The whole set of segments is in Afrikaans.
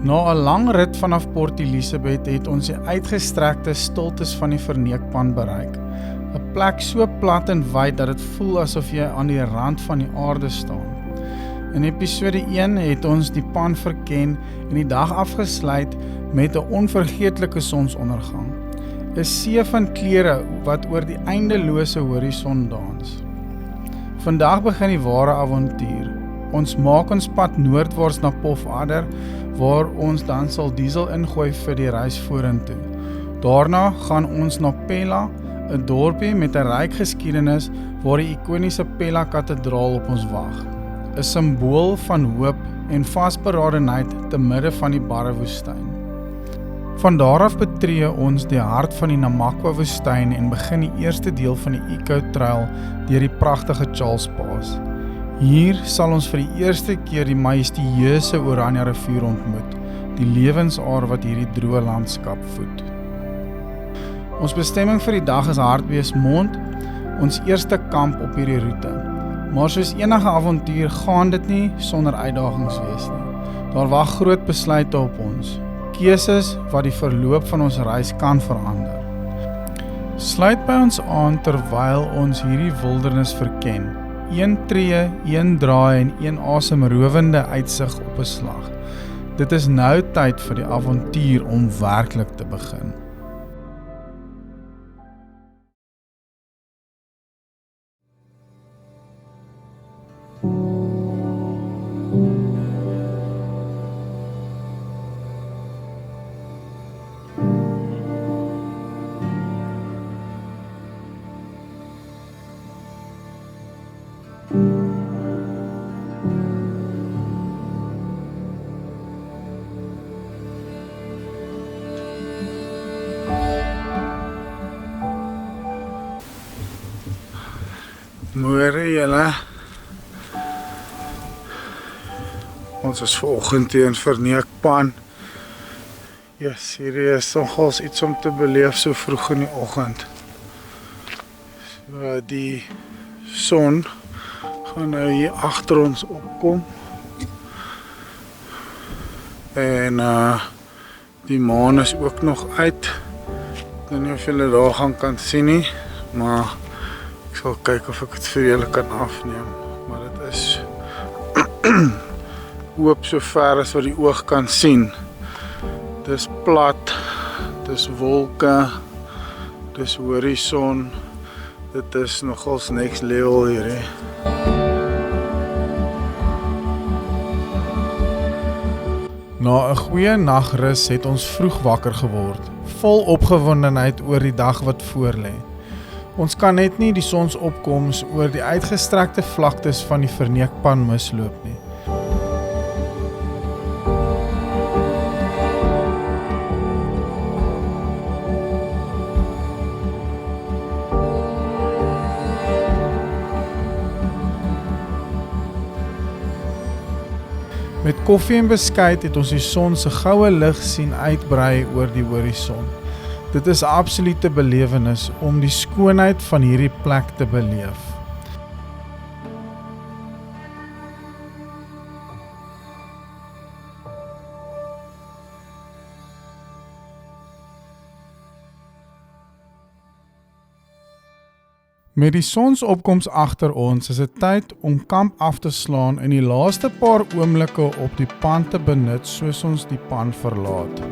Na 'n lang rit vanaf Port Elizabeth het ons die uitgestrekte stiltes van die Verneekpan bereik. 'n Plek so plat en wyd dat dit voel asof jy aan die rand van die aarde staan. In episode 1 het ons die pan verken en die dag afgesluit met 'n onvergeetlike sonsondergang. 'n See van kleure wat oor die eindelose horison dans. Vandag begin die ware avontuur. Ons maak ons pad noordwaarts na Pofadder, waar ons dan sal diesel ingooi vir die reis vorentoe. Daarna gaan ons na Pella, 'n dorpie met 'n ryk geskiedenis waar die ikoniese Pella kathedraal op ons wag. 'n Simbool van hoop en vasberadenheid te midde van die barre woestyn. Van daar af betree ons die hart van die Namakwa woestyn en begin die eerste deel van die Eco Trail deur die pragtige Charles Pass. Hier sal ons vir die eerste keer die majestueuse Oranje rivier ontmoet, die lewensaar wat hierdie droë landskap voed. Ons bestemming vir die dag is Hartbeesmond, ons eerste kamp op hierdie roete. Maar soos enige avontuur gaan dit nie sonder uitdagings wees nie. Daar wag groot besluite op ons, keuses wat die verloop van ons reis kan verander. Sluit by ons aan terwyl ons hierdie wildernis verken. Een tree, een draai en een asemrowende uitsig op 'n slag. Dit is nou tyd vir die avontuur om werklik te begin. Môre julle. Ons is vanoggend hier in Verneekpan. Yes, hier is nogals iets om te beleef so vroeg in die oggend. So, die son gaan nou hier agter ons opkom. En die maan is ook nog uit. Ek weet nie of julle daar gaan kan sien nie, maar ek sal kyk of ek het vir julle kan afneem, maar dit is oop so ver as wat die oog kan sien. Dis plat, dis wolke, dis horison, dit is nogals next level hier, hè. Na 'n goeie nagrus het ons vroeg wakker geword, vol opgewondenheid oor die dag wat voorlê. Ons kan net nie die sonsopkoms oor die uitgestrekte vlaktes van die Verneekpan misloop nie. Met koffie en beskuit het ons die son se goue lig sien uitbrei oor die horison. Dit is 'n absolute belewenis om die skoonheid van hierdie plek te beleef. Met die sonsopkoms agter ons is dit tyd om kamp af te slaan en die laaste paar oomblikke op die pan te benut soos ons die pan verlaat.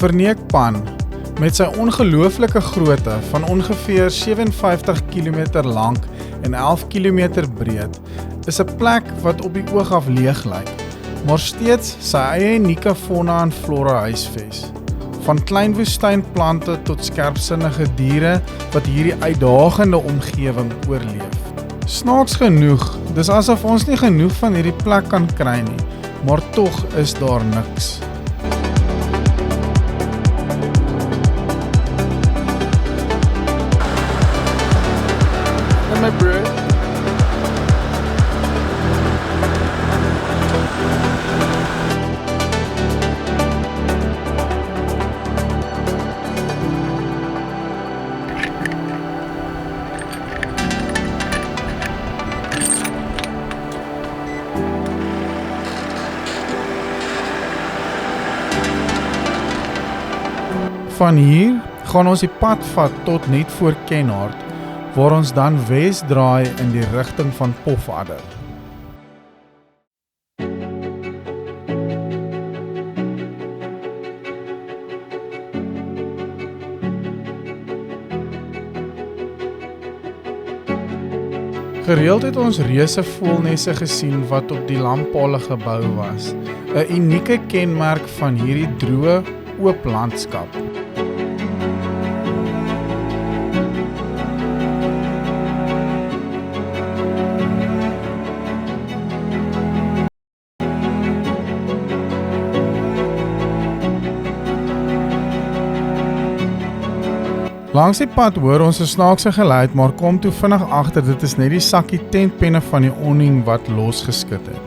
Verneekpan, met sy ongelooflike grootte van ongeveer 57 km lank en 11 km breed, is 'n plek wat op die oog af leeg lyk, maar steeds sy eie unieke fauna en flora huisves. van klein woestynplante tot skerpsinnige diere wat hierdie uitdagende omgewing oorleef. Snaaks genoeg, dis asof ons nie genoeg van hierdie plek kan kry nie, maar tog is daar niks. My bro. Van hier gaan ons die pad vat tot net voor Kenhardt, waar ons dan wes draai in die rigting van Pofadder. Gereeld het ons reuse voëlnesse gesien wat op die landpale gebou was, 'n unieke kenmerk van hierdie droë, oop landskap. Langs die pad hoor ons 'n snaakse geluid, maar kom toe vinnig agter dit is net die sakkie tentpenne van die onning wat losgeskit het.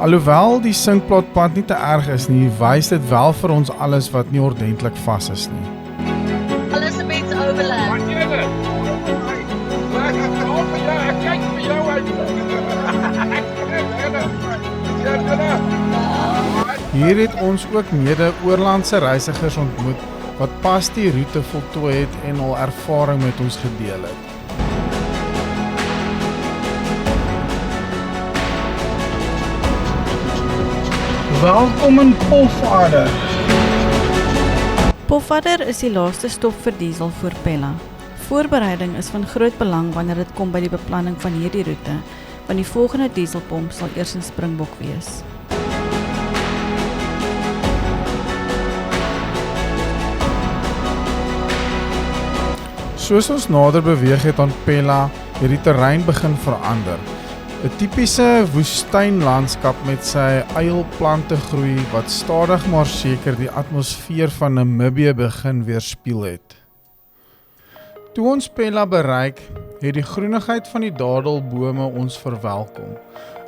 Alhoewel die sinkplotpad nie te erg is nie, wys dit wel vir ons alles wat nie ordentlik vas is nie. Alles 'n bietjie overlap. Wat jy dit? Ek hoop jy kyk vir jou uit. Hier het ons ook mede-oorlandse reisigers ontmoet wat pas die roete voltooi het en al ervaring met ons gedeel het. Welkom in Pofadder. Pofadder is die laaste stop vir diesel voor Pella. Voorbereiding is van groot belang wanneer dit kom by die beplanning van hierdie roete, want die volgende dieselpomp sal eers in Springbok wees. Soos ons nader beweeg het aan Pella, het die terrein begin verander. 'n Tipiese woestynlandskap met sy eilplante groei wat stadig maar seker die atmosfeer van Namibië begin weerspieël het. Toe ons Pella bereik, het die groenigheid van die dadelbome ons verwelkom.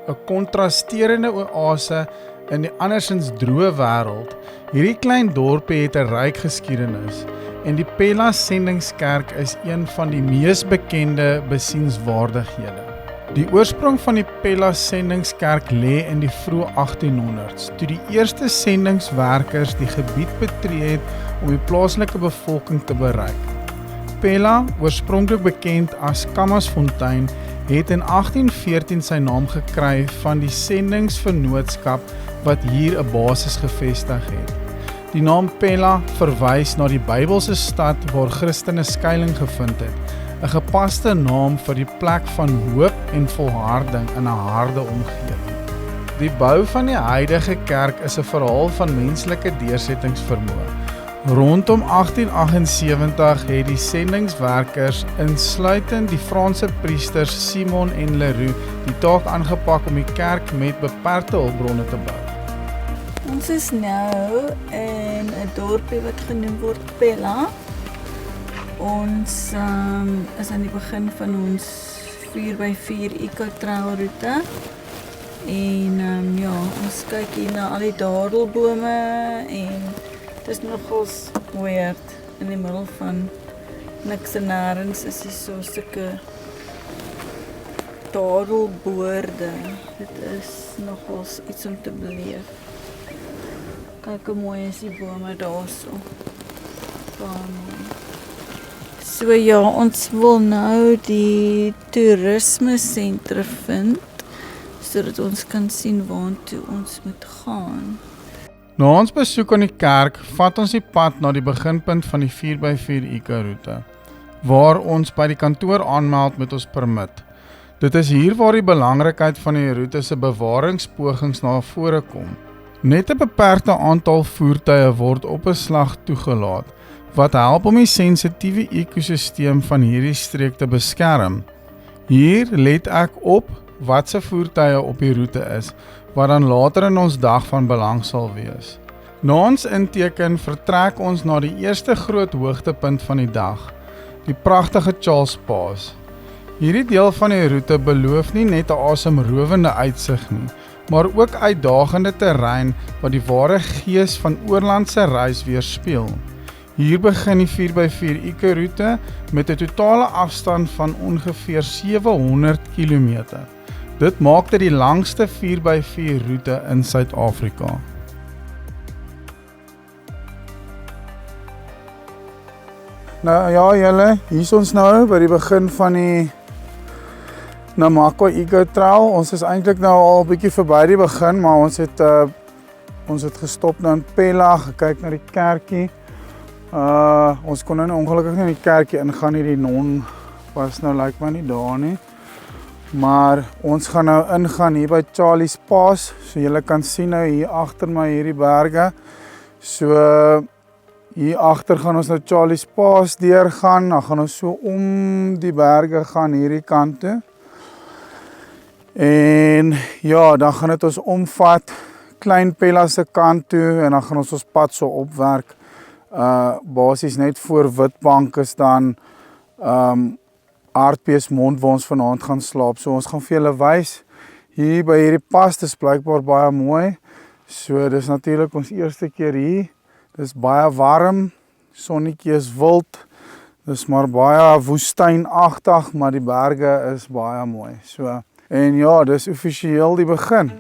'n kontrasterende oase in die andersins droë wêreld. Hierdie klein dorpie het 'n ryk geskiedenis en die Pella Sendingskerk is een van die mees bekende besienswaardighede. Die oorsprong van die Pella Sendingskerk lê in die vroeë 1800s, toe die eerste sendingswerkers die gebied betree het om die plaaslike bevolking te bereik. Pella, oorspronklik bekend as Kammersfontein, het in 1814 sy naam gekry van die sendingsvernootskap wat hier 'n basis gevestig het. Die naam Pella verwys na die Bybelse stad waar Christene skuiling gevind het, 'n gepaste naam vir die plek van hoop en volharding in 'n harde omgewing. Die bou van die huidige kerk is 'n verhaal van menslike deursettingsvermoë. Rondom 1878 het die sendingswerkers, insluitend die Franse priesters Simon en Leroux, die taak aangepak om die kerk met beperkte hulpbronne te bou. Ons is nou in 'n dorpie wat genoem word Pella. Ons is aan die begin van ons 4x4 eco-trail route. En ja, ons kyk hier na al die dadelbome en dit is nogals weird. In die middel van niks en nêrens is hier so sulke dadelboorde. Dit is nogals iets om te beleef. Kyk hoe mooi is die bome daarso. So ja, ons wil nou die toerisme sentrum vind, sodat ons kan sien waartoe ons moet gaan. Na ons besoek aan die kerk, vat ons die pad na die beginpunt van die 4x4 eco-roete, waar ons by die kantoor aanmeld met ons permit. Dit is hier waar die belangrikheid van die roete se bewaringspogings na vore kom. Net 'n beperkte aantal voertuie word op 'n slag toegelaat, wat help om die sensitiewe ekosisteem van hierdie streek te beskerm. Hier let ek op watse voertuie op die roete is, wat dan later in ons dag van belang sal wees. Na ons inteken vertrek ons na die eerste groot hoogtepunt van die dag, die pragtige Charles Pass. Hierdie deel van die roete beloof nie net 'n asemrowende uitsig nie, maar ook uitdagende terrein wat die ware gees van oorlandse reis weerspieël. Hier begin die 4x4 eco-roete met 'n totale afstand van ongeveer 700 km. Dit maak dit die langste 4x4 roete in Suid-Afrika. Nou ja julle, hier is ons nou by die begin van die Namakwa Eco Trail. Ons is eintlik nou al 'n bietjie verby die begin, maar ons het gestop nou in Pella, gekyk na die kerkie. Ons kon nou ongelukkig nie in die kerkie ingaan nie, die non was nou lyk my nie daar nie. Maar ons gaan nou ingaan hier by Charles Pass, so julle kan sien nou hier agter my hierdie berge. So hier agter gaan ons nou Charles Pass deurgaan, dan gaan ons so om die berge gaan hierdie kant toe. En ja, dan gaan dit ons omvat Klein Pella se kant toe en dan gaan ons pad so opwerk. Basies net voor Witbank is dan Aardbeesmond waar ons vanaand gaan slaap. So ons gaan vir julle wys hier by hierdie pas, dis blykbaar baie mooi. So dis natuurlik ons eerste keer hier. Dis baie warm, sonnetjie is wild. Dis maar baie woestynagtig, maar die berge is baie mooi. So en ja, dis offisieel die begin.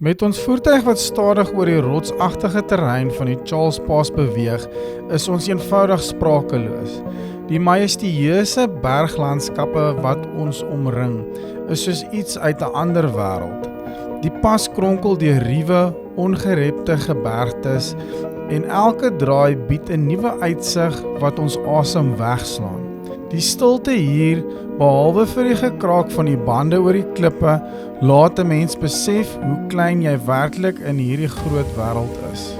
Met ons voertuig wat stadig oor die rotsagtige terrein van die Charles Pass beweeg, is ons eenvoudig sprakeloos. Die majestueuse berglandskappe wat ons omring, is soos iets uit 'n ander wêreld. Die pas kronkel deur ruwe, ongerepte gebergtes en elke draai bied 'n nuwe uitsig wat ons asem wegslaan. Die stilte hier, behalwe vir die gekraak van die bande oor die klippe, laat 'n mens besef hoe klein jy werklik in hierdie groot wêreld is.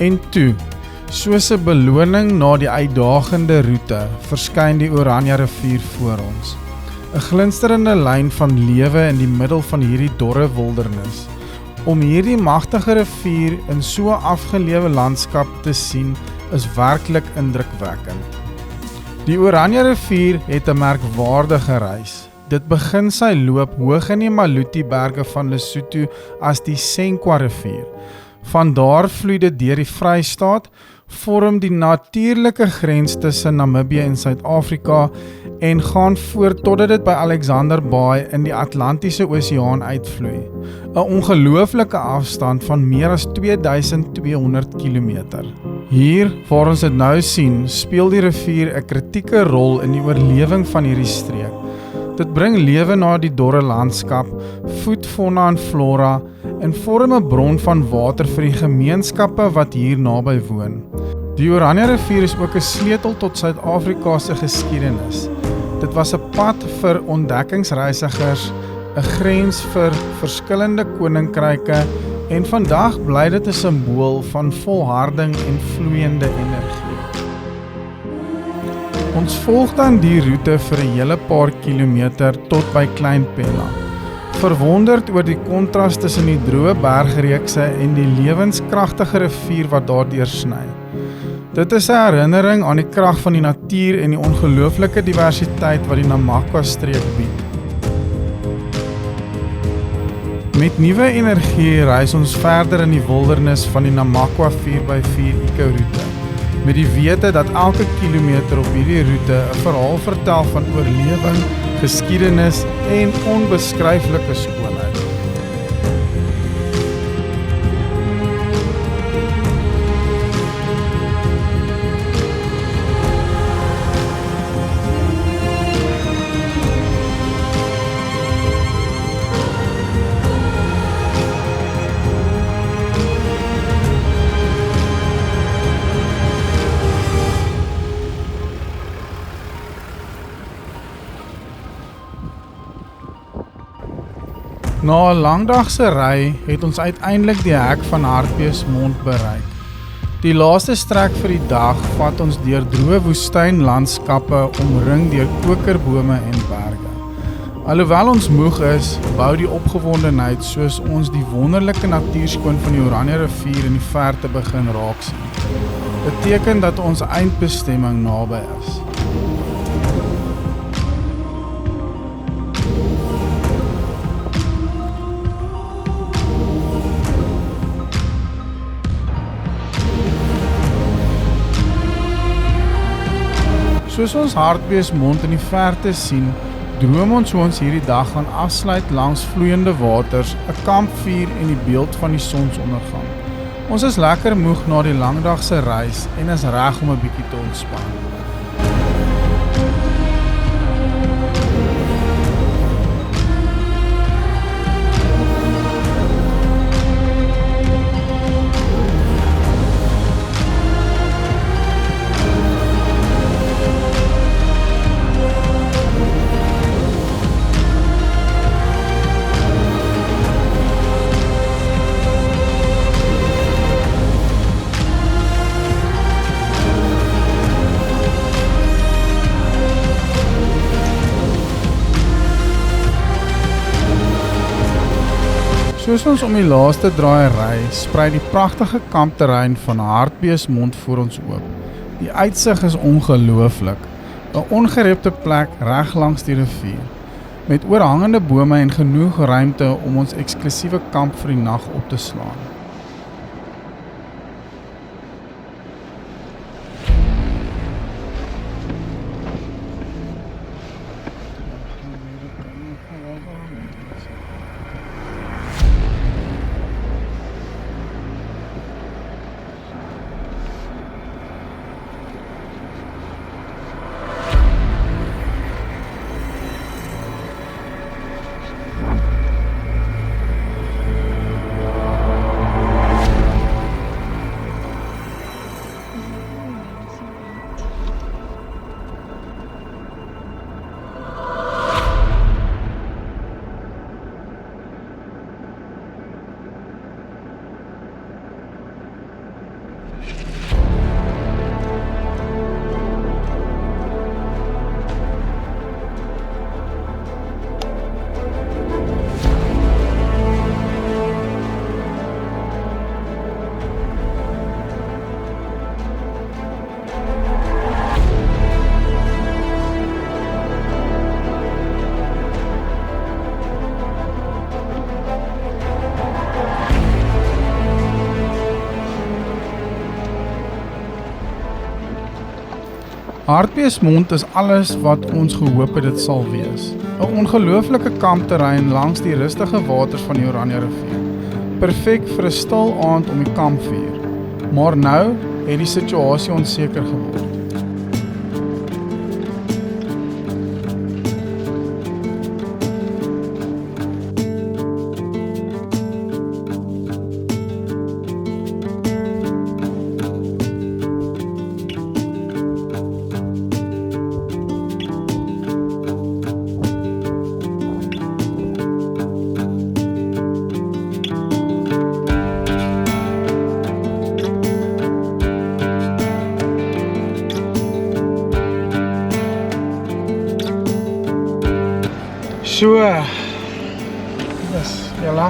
En toe, soos 'n beloning na die uitdagende roete, verskyn die Oranje rivier voor ons. 'n Glinsterende lyn van lewe in die middel van hierdie dorre wildernis. Om hierdie magtige rivier in so 'n afgelewe landskap te sien, is werklik indrukwekkend. Die Oranje rivier het 'n merkwaardige reis. Dit begin sy loop hoog in die Maluti-berge van Lesotho as die Senkwa rivier. Vandaar vloei dit deur die Vrystaat, vorm die natuurlike grens tussen Namibië en Suid-Afrika en gaan voort totdat dit by Alexander Bay in die Atlantiese Oseaan uitvloei. 'n Ongelooflike afstand van meer as 2200 km. Hier, waar ons dit nou sien, speel die rivier 'n kritieke rol in die oorlewing van hierdie streek. Dit bring lewe na die dorre landskap, voed fauna en flora en vorm 'n bron van water vir die gemeenskappe wat hier naby woon. Die Oranje rivier is ook 'n sleutel tot Suid-Afrika se geskiedenis. Dit was 'n pad vir ontdekkingsreisigers, 'n grens vir verskillende koninkryke en vandag bly dit 'n simbool van volharding en vloeiende energie. Ons volg dan die roete vir 'n hele paar kilometer tot by Klein Pella. Verwonderd oor die kontras tussen die droë bergreekse en die lewenskragtige rivier wat daardeur sny. Dit is 'n herinnering aan die krag van die natuur en die ongelooflike diversiteit wat die Namakwa-streek bied. Met nuwe energie reis ons verder in die wildernis van die Namakwa 4x4 eco-roete, met die wete dat elke kilometer op hierdie roete 'n verhaal vertel van oorlewing, geskiedenis en onbeskryflike skoonheid. Na 'n langdagse ry het ons uiteindelik die hek van Hartbeesmond bereik. Die laaste strek vir die dag vat ons deur droë woestynlandskappe omring deur kokerbome en berge. Alhoewel ons moeg is, bou die opgewondenheid soos ons die wonderlike natuurskoon van die Oranje rivier in die verte begin raak sien. 'n Teken dat ons eindbestemming naby is. Soos ons Hartbeesmond in die verte sien, droom ons hoe ons hierdie dag gaan afsluit langs vloeiende waters, 'n kampvuur en die beeld van die sonsondergang. Ons is lekker moeg na die langdagse reis en is reg om 'n bietjie te ontspan. Soos ons om die laaste draai ry, sprei die pragtige kampterrein van Hartbeesmond voor ons oop. Die uitsig is ongelooflik. 'n Ongerepte plek reg langs die rivier, met oorhangende bome en genoeg ruimte om ons eksklusiewe kamp vir die nag op te slaan. Hartbeesmond is alles wat ons gehoop het dit sal wees. 'n Ongelooflike kampterrein langs die rustige waters van die Oranje rivier. Perfek vir 'n stil aand om die kampvuur. Maar nou het die situasie onseker geword. So, dis julle.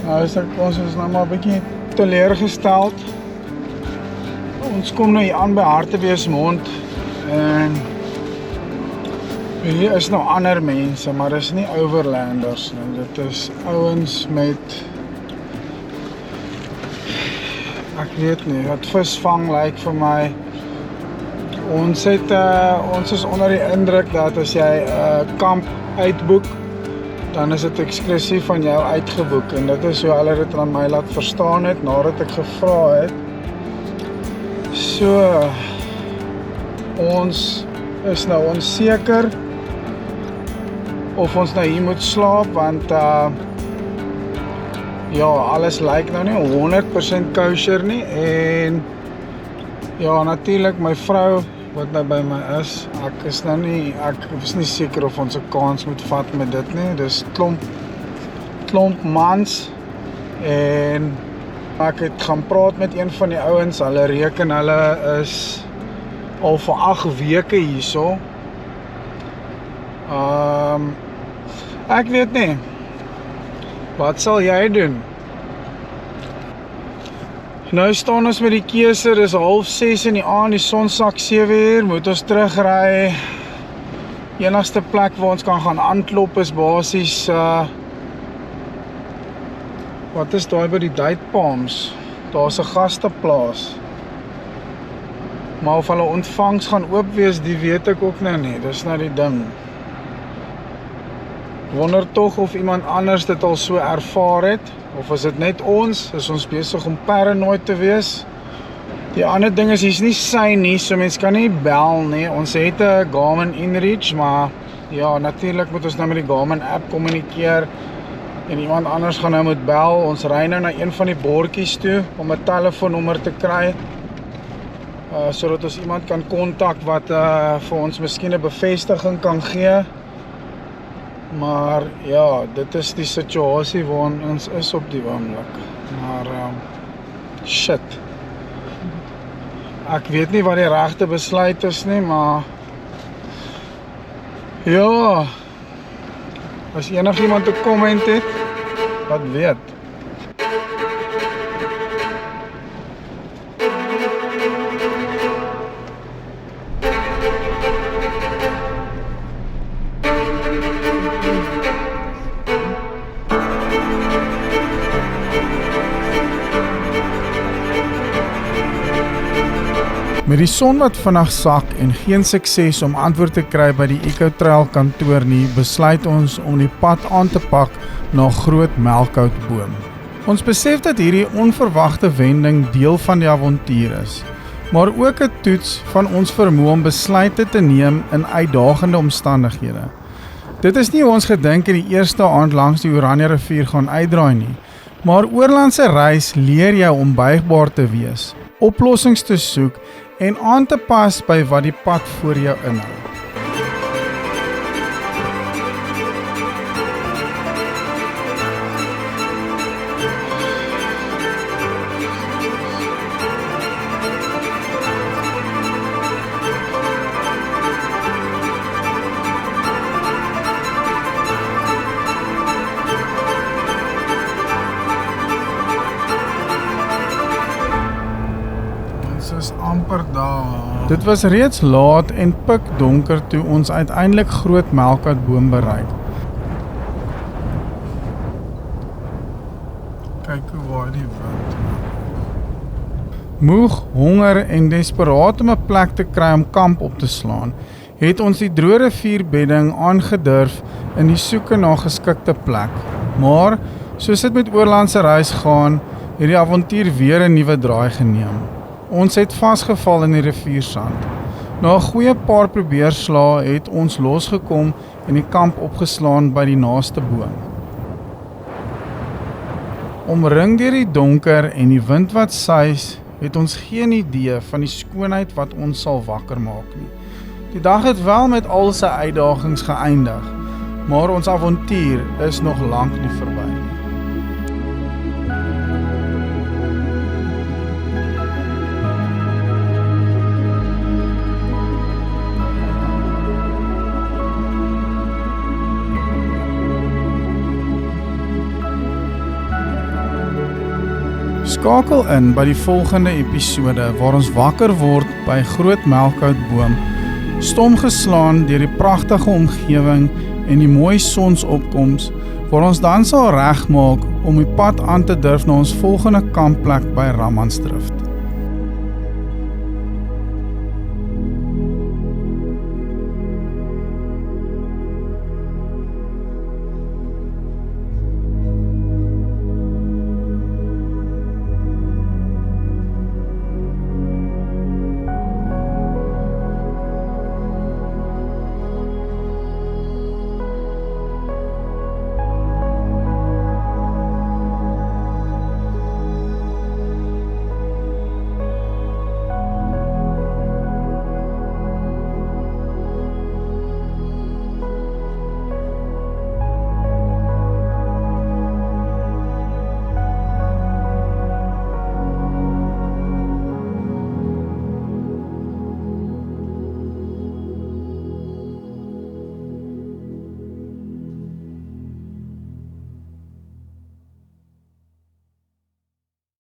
Nou ons is nou maar 'n bietjie teleurgesteld. Ons kom nou hier aan by Hartbeesmond en hier is nou ander mense, maar dis nie overlanders nie. Dit is ouens met, ek weet nie, wat visvang lyk vir my. Ons is onder die indruk dat as jy 'n kamp uitboek, dan is dit eksklusief van jou uitgeboek en dit is hoe hulle dit aan my laat verstaan het nadat ek gevra het. So, ons is nou onseker of ons nou hier moet slaap want ja, alles lyk nou nie 100% kosher nie en ja, natuurlik my vrou wat nou by my is, ek is nie seker of ons 'n kans moet vat met dit nie. Dis klomp mans en ek het gaan praat met een van die ouens, hulle reken hulle is al vir 8 weke hierso. Ek weet nie. Wat sal jy doen? Nou staan ons met die keuse, dis 5:30 in die aand, die son sak 7 uur, moet ons terugry. Enigste plek waar ons kan gaan aanklop is basies, wat is daai by die Date Palms? Daar's 'n gasteplaas. Maar of hulle ontvangs gaan oop wees, die weet ek ook nou nie, dis nou die ding. Wonder tog of iemand anders dit al so ervaar het, of is dit net ons? Is ons besig om paranoid te wees? Die ander ding is, hier's nie sein nie, so mens kan nie bel nie. Ons het 'n Garmin InReach, maar ja, natuurlik moet ons nou met die Garmin app kommunikeer en iemand anders gaan nou moet bel. Ons ry nou na een van die bordjies toe om 'n telefoonnommer te kry, sodat ons iemand kan kontak wat vir ons miskien 'n bevestiging kan gee. Maar ja, dit is die situasie waarin ons is op die oomblik. Maar shit. Ek weet nie wat die regte besluit is nie, maar ja, as enigiemand 'n comment het, Wat weet? Met die son wat vinnig sak en geen sukses om antwoord te kry by die Ecotrail kantoor nie, besluit ons om die pad aan te pak na Groot Melkoutboom. Ons besef dat hierdie onverwagte wending deel van die avontuur is, maar ook 'n toets van ons vermoë om besluite te neem in uitdagende omstandighede. Dit is nie hoe ons gedink in die eerste aand langs die Oranje rivier gaan uitdraai nie, maar oorlandse reis leer jou om buigbaar te wees, oplossings te soek en aan te pas by wat die pad voor jou inhou. Is amper daar. Dit was reeds laat en pikdonker toe ons uiteindelik Groot Melkoutboom bereik. Kyk hoe waai die wind. Moeg, honger en desperaat om 'n plek te kry om kamp op te slaan, het ons die Droë Rivierbedding aangedurf in die soeke na geskikte plek. Maar, soos dit met oorlandse reis gaan, het die avontuur weer 'n nuwe draai geneem. Ons het vasgeval in die riviersand. Na 'n goeie paar probeerslae het ons losgekom en die kamp opgeslaan by die naaste boom. Omring deur die donker en die wind wat suis, het ons geen idee van die skoonheid wat ons sal wakker maak nie. Die dag het wel met al sy uitdagings geëindig, maar ons avontuur is nog lank nie verby nie. Skakel in by die volgende episode waar ons wakker word by Groot Melkoutboom, stom geslaan deur die pragtige omgewing en die mooi sonsopkoms, waar ons dan sal regmaak om die pad aan te durf na ons volgende kampplek by Ramandsdrift.